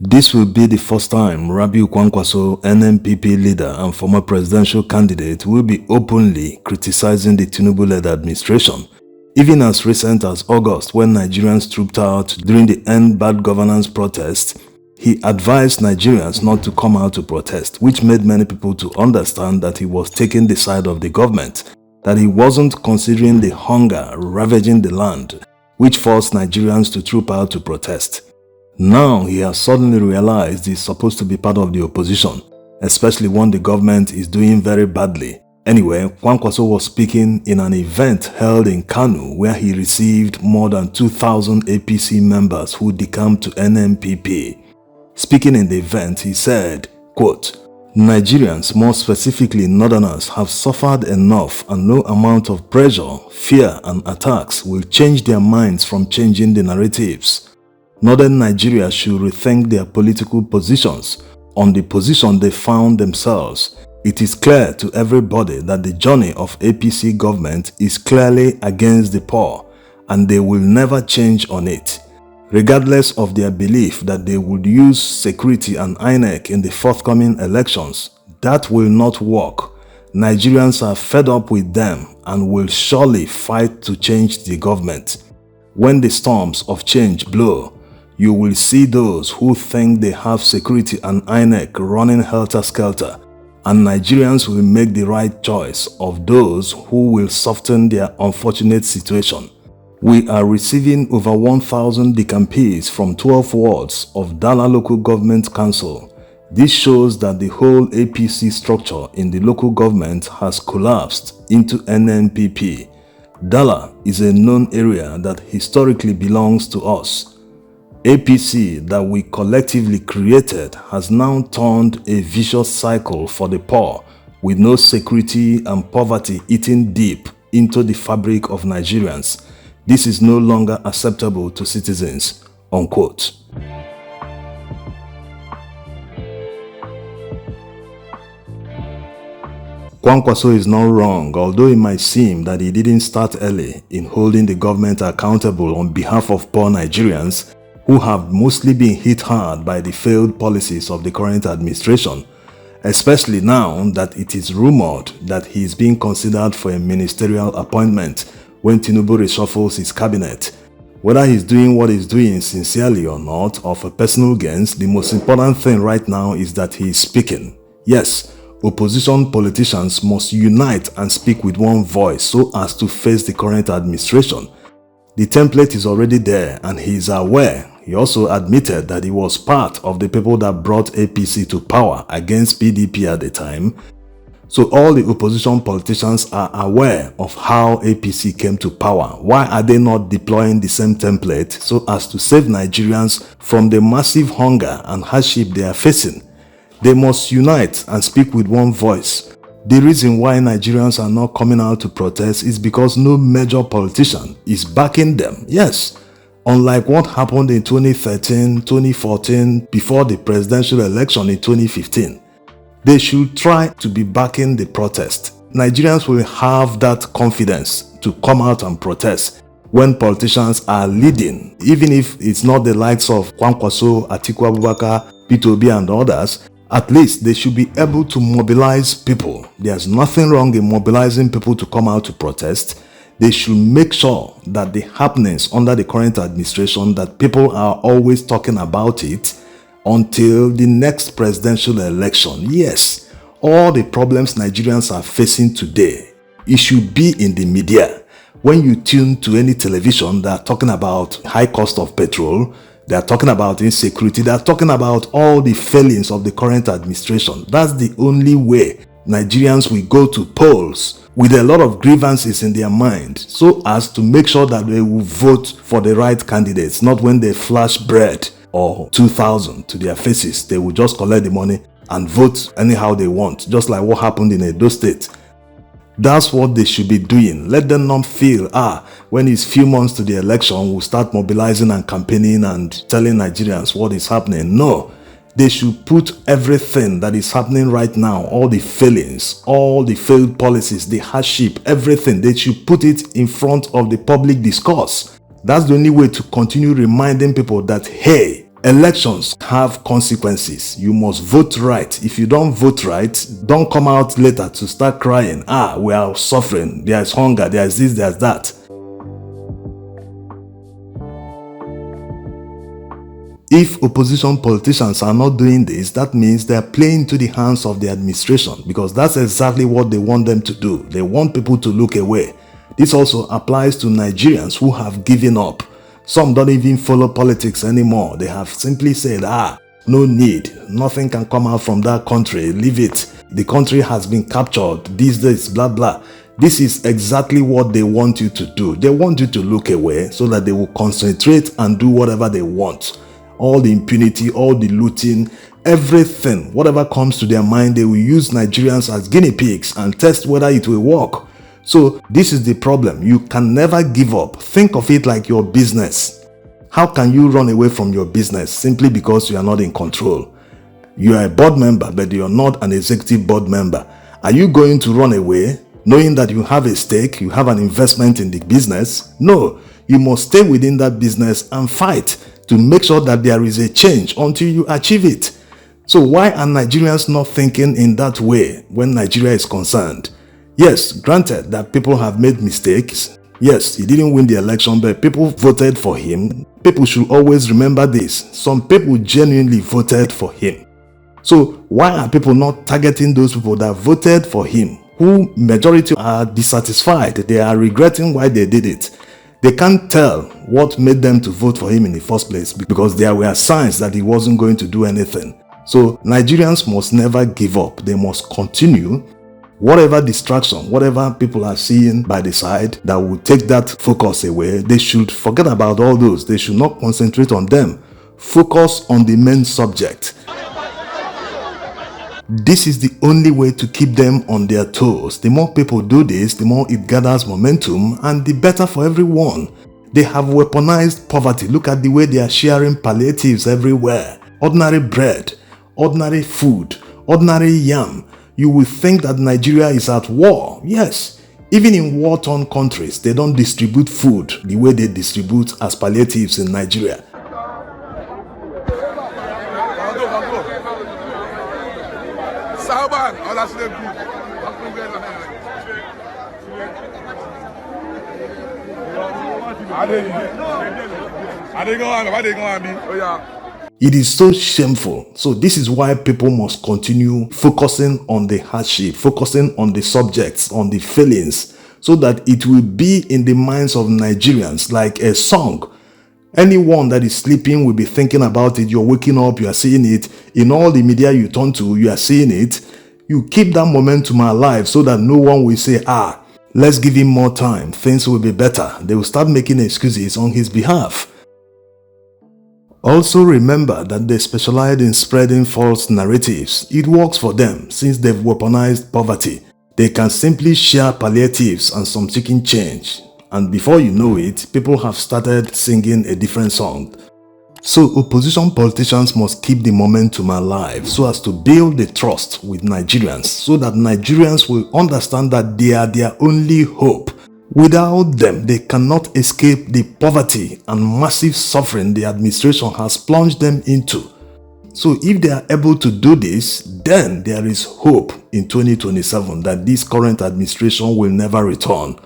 This will be the first time Rabi'u Kwankwaso, NNPP leader and former presidential candidate, will be openly criticizing the Tinubu-led administration. Even as recent as August, when Nigerians trooped out during the End Bad Governance protest, he advised Nigerians not to come out to protest, which made many people to understand that he was taking the side of the government, that he wasn't considering the hunger ravaging the land, which forced Nigerians to troop out to protest. Now he has suddenly realized he's supposed to be part of the opposition, especially when the government is doing very badly. Anyway, Kwankwaso was speaking in an event held in Kano where he received more than 2,000 APC members who decamped to NNPP. Speaking in the event, he said, quote, "Nigerians, more specifically Northerners, have suffered enough and no amount of pressure, fear and attacks will change their minds from changing the narratives. Northern Nigeria should rethink their political positions on the position they found themselves. It is clear to everybody that the journey of APC government is clearly against the poor and they will never change on it. Regardless of their belief that they would use security and INEC in the forthcoming elections, that will not work. Nigerians are fed up with them and will surely fight to change the government. When the storms of change blow, you will see those who think they have security and INEC running helter-skelter, and Nigerians will make the right choice of those who will soften their unfortunate situation. We are receiving over 1,000 Decampees from 12 wards of Dala Local Government Council. This shows that the whole APC structure in the local government has collapsed into NNPP. Dala is a known area that historically belongs to us. APC that we collectively created has now turned a vicious cycle for the poor, with no security and poverty eating deep into the fabric of Nigerians. This is no longer acceptable to citizens." Unquote. Kwankwaso is not wrong, although it might seem that he didn't start early in holding the government accountable on behalf of poor Nigerians who have mostly been hit hard by the failed policies of the current administration, especially now that it is rumored that he is being considered for a ministerial appointment when Tinubu reshuffles his cabinet. Whether he's doing what he's doing sincerely or not, or for personal gains, the most important thing right now is that he is speaking. Yes, opposition politicians must unite and speak with one voice so as to face the current administration. The template is already there and he is aware. He also admitted that he was part of the people that brought APC to power against PDP at the time. So all the opposition politicians are aware of how APC came to power. Why are they not deploying the same template so as to save Nigerians from the massive hunger and hardship they are facing? They must unite and speak with one voice. The reason why Nigerians are not coming out to protest is because no major politician is backing them. Yes, unlike what happened in 2013, 2014, before the presidential election in 2015. They should try to be backing the protest. Nigerians will have that confidence to come out and protest when politicians are leading, even if it's not the likes of Kwankwaso, Atiku Abubakar, Peter Obi and others. At least they should be able to mobilize people. There's nothing wrong in mobilizing people to come out to protest. They should make sure that the happenings under the current administration, that people are always talking about it until the next presidential election. Yes, all the problems Nigerians are facing today, it should be in the media. When you tune to any television, they are talking about high cost of petrol, they are talking about insecurity, they are talking about all the failings of the current administration. That's the only way Nigerians will go to polls with a lot of grievances in their mind, so as to make sure that they will vote for the right candidates, not when they flash bread or 2,000 to their faces. They will just collect the money and vote anyhow they want, just like what happened in Edo State. That's what they should be doing. Let them not feel, when it's few months to the election, we'll start mobilizing and campaigning and telling Nigerians what is happening. No, they should put everything that is happening right now, all the failings, all the failed policies, the hardship, everything, they should put it in front of the public discourse. That's the only way to continue reminding people that, hey, Elections have consequences. You must vote right. If you don't vote right, don't come out later to start crying. We are suffering. There is hunger. There is this, there is that. If opposition politicians are not doing this, that means they are playing to the hands of the administration, because that's exactly what they want them to do. They want people to look away. This also applies to Nigerians who have given up. Some don't even follow politics anymore. They have simply said, no need. Nothing can come out from that country. Leave it. The country has been captured. These days, blah, blah. This is exactly what they want you to do. They want you to look away so that they will concentrate and do whatever they want. All the impunity, all the looting, everything, whatever comes to their mind, they will use Nigerians as guinea pigs and test whether it will work. So this is the problem. You can never give up. Think of it like your business. How can you run away from your business simply because you are not in control? You are a board member, but you are not an executive board member. Are you going to run away knowing that you have a stake, you have an investment in the business? No, you must stay within that business and fight to make sure that there is a change until you achieve it. So why are Nigerians not thinking in that way when Nigeria is concerned? Yes, granted that people have made mistakes. Yes, he didn't win the election, but people voted for him. People should always remember this. Some people genuinely voted for him. So why are people not targeting those people that voted for him, who majority are dissatisfied? They are regretting why they did it. They can't tell what made them to vote for him in the first place, because there were signs that he wasn't going to do anything. So Nigerians must never give up. They must continue. Whatever distraction, whatever people are seeing by the side that will take that focus away, they should forget about all those. They should not concentrate on them. Focus on the main subject. This is the only way to keep them on their toes. The more people do this, the more it gathers momentum, and the better for everyone. They have weaponized poverty. Look at the way they are sharing palliatives everywhere. Ordinary bread, ordinary food, ordinary yam. You will think that Nigeria is at war. Yes, even in war-torn countries, they don't distribute food the way they distribute as palliatives in Nigeria. It is so shameful. So this is why people must continue focusing on the hardship, focusing on the subjects, on the feelings, so that it will be in the minds of Nigerians like a song. Anyone that is sleeping will be thinking about it. You're waking up, you are seeing it. In all the media you turn to, you are seeing it. You keep that momentum alive so that no one will say, let's give him more time, things will be better. They will start making excuses on his behalf. Also remember that they specialize in spreading false narratives. It works for them since they've weaponized poverty. They can simply share palliatives and some chicken change. And before you know it, people have started singing a different song. So opposition politicians must keep the momentum alive so as to build the trust with Nigerians, so that Nigerians will understand that they are their only hope. Without them, they cannot escape the poverty and massive suffering the administration has plunged them into. So if they are able to do this, then there is hope in 2027 that this current administration will never return.